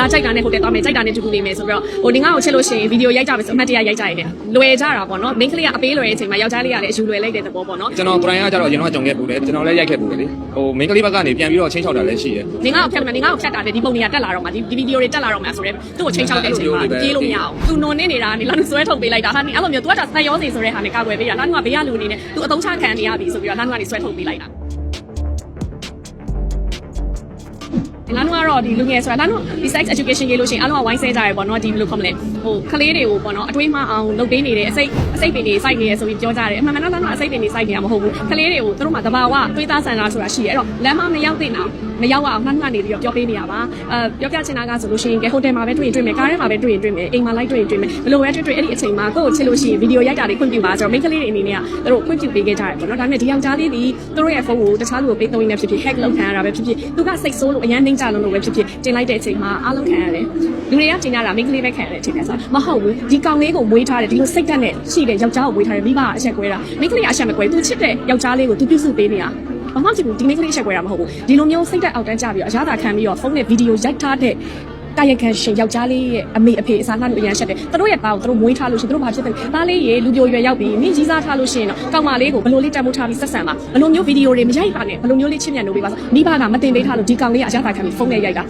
လာကြိုက်တာနဲ့ဟိုတက်သွားမယ်ကြိုက်တာနဲ့တူတူနေမယ်ဆိုပြီးတော့ဟိုဒီငါ့ကိုချစ်လို့ရှိရင်ဗီဒီယိုရိုက်ကြမယ်ဆိုအမှတ်တရရိုက်ကြရတယ်လွယ်ကြတာပေါ့နော်မိန်းကလေးကအပေးလွယ်တဲ့အချိန်မှာယောက်ျားလေးကလည်းအယူလွယ်လိုက်တဲ့သဘောပေါ့နော်ကျွန်တော် client ကကြတော့အရင်တော့ကြုံခဲ့ပူတယ်ကျွန်တော်လည်းရိုက်ခဲ့ပူတယ်လေဟိုမိန်းကလေးဘက်ကနေပြန်ပြီးတော့ချင်းချောက်တာလည်းရှိတယ်ဒီငါ့ကိုဖြတ်တာနဲ့ဒီပုံတွေကတက်လာတော့မှဒီဗီဒီယိုတွေတက်လာတော့မှဆိုတော့သူ့ကိုချင်းချောက်တဲ့အချိန်မှာပြေးလို့မရအောင်သူနွန်နေနေတာနေလာလို့ဆွဲထုတ်ပေးလိုက်တာဟာနေအဲ့လိုမျိုးသူကစက်ရောစီဆိုတဲ့ဟာနဲ့ကာကွယ်ပေးတာလာကဘေးကလူအနေနဲ့သူအတုံးချခံနေရပြီဆိုပြီးတော့လာကနေဆွဲထုတ်ပေးလိုက်တာလာကတော့ဒီလူငယ်ဆိုတာလာတော့ဒီ sex education ရေးလို့ရှိရင်အားလုံးကဝိုင်းဆဲကြရပေါ့နော်ဒီဘယ်လိုခေါ်မလဲဟိုကလေးတွေကိုပေါ့နော်အတွေးမအောင်လုပ်ပေးနေတဲ့အစိတ်ပင်တွေစိုက်နေရဆိုပြီးပြောကြတယ်အမှန်မှန်တော့အစိတ်ပင်တွေစိုက်နေတာမဟုတ်ဘူးကလေးတွေကိုသူတို့မှတဘာဝတွေးသားဆန္ဒဆိုတာရှိတယ်အဲ့တော့လမ်းမမရောက်တဲ့နောက်မရောက်အောင်နှမ်းကနေပြီးတော့ပြောပေးနေရပါပြောပြချင်တာကဆိုလို့ရှိရင်ကဲဟိုတယ်မှာပဲတွေ့ရင်တွေ့မယ်ကားထဲမှာပဲတွေ့ရင်တွေ့မယ်အိမ်မှာလိုက်တွေ့ရင်တွေ့မယ်ဘယ်လိုပဲတွေ့အဲ့ဒီအချိန်မှာကိုယ့်ကိုချစ်လို့ရှိရင်ဗီဒီယိုရိုက်တာတွေခွင့်ပြုပါဆိုတော့မိန်းကလေးတွေအနေနဲ့ကသူတို့ခွင့်ပြုပေးခဲ့ကြတယ်ပေါ့နော်ဒါပေမဲ့ဒီယောက်ျားလေးဒီသူတို့ရဲ့ဖုန်းကိုတခြားလူကိုပေးသုံးနေဖြစ်ဖြစ် hack လုပ်ခံရတာပဲဖြစ်ဖြစ်သူကစိတ်ဆိုးလို့အရန်နှိမ့်ကြလုံးလို့ပဲဖြစ်ဖြစ်တင်လိုက်တဲ့အချိန်မှာအားလုံးခံရတယ်လူတွေကတင်ကြတာမိန်းကလေးပဲခံရတဲ့အချိန်ကဆိုမဟုတ်ဘူးဒီကောင်လေးကိုမွေးထားတယ်ဒီလိုစိတ်ဓာတ်နဲ့ရှိတဲ့ယောက်ျားကိုမွေးထားတယ်မိဘကအချက်ကွဲတာမိန်းကလေးကအချက်မကွဲသူချစ်တဲ့ယောက်ျားလေးကိုသူပြုစုပေးနေတာဘာမှမဖြစ်ဘူးဒီမိန်းကလေးအချက်ကွဲတာမဟုတ်ဘူးဒီလိုမျိုးစိတ်ဓာတ်အောက်တန်းကြပြီးတော့အရသာခံပြီးတော့ဖုန်းနဲ့ဗီဒီယိုရိုက်ထားတဲ့ကာယကံရှင်ယောက်ျားလေးရဲ့အမေအဖေအစားနှံ့လို့အရန်ရှက်တယ်သူတို့ရဲ့သားကိုသူတို့မွေးထားလို့ရှိရင်သူတို့ဘာဖြစ်တယ်သားလေးရေလူပြိုရွယ်ရောက်ပြီးမြင်းကြီးစားထားလို့ရှိရင်တော့ကောင်မလေးကိုဘယ်လိုလေးတက်မှုထားပြီးဆက်ဆံပါဘယ်လိုမျိုးဗီဒီယိုတွေမရိုက်ပါနဲ့ဘယ်လိုမျိုးလေးချစ်မြတ်လို့ပေးပါဆိုမိဘကမတင်ပေးထားလို့ဒီကောင်လေးကအရသာခံပြီးဖုန်းနဲ့ရိုက်တာ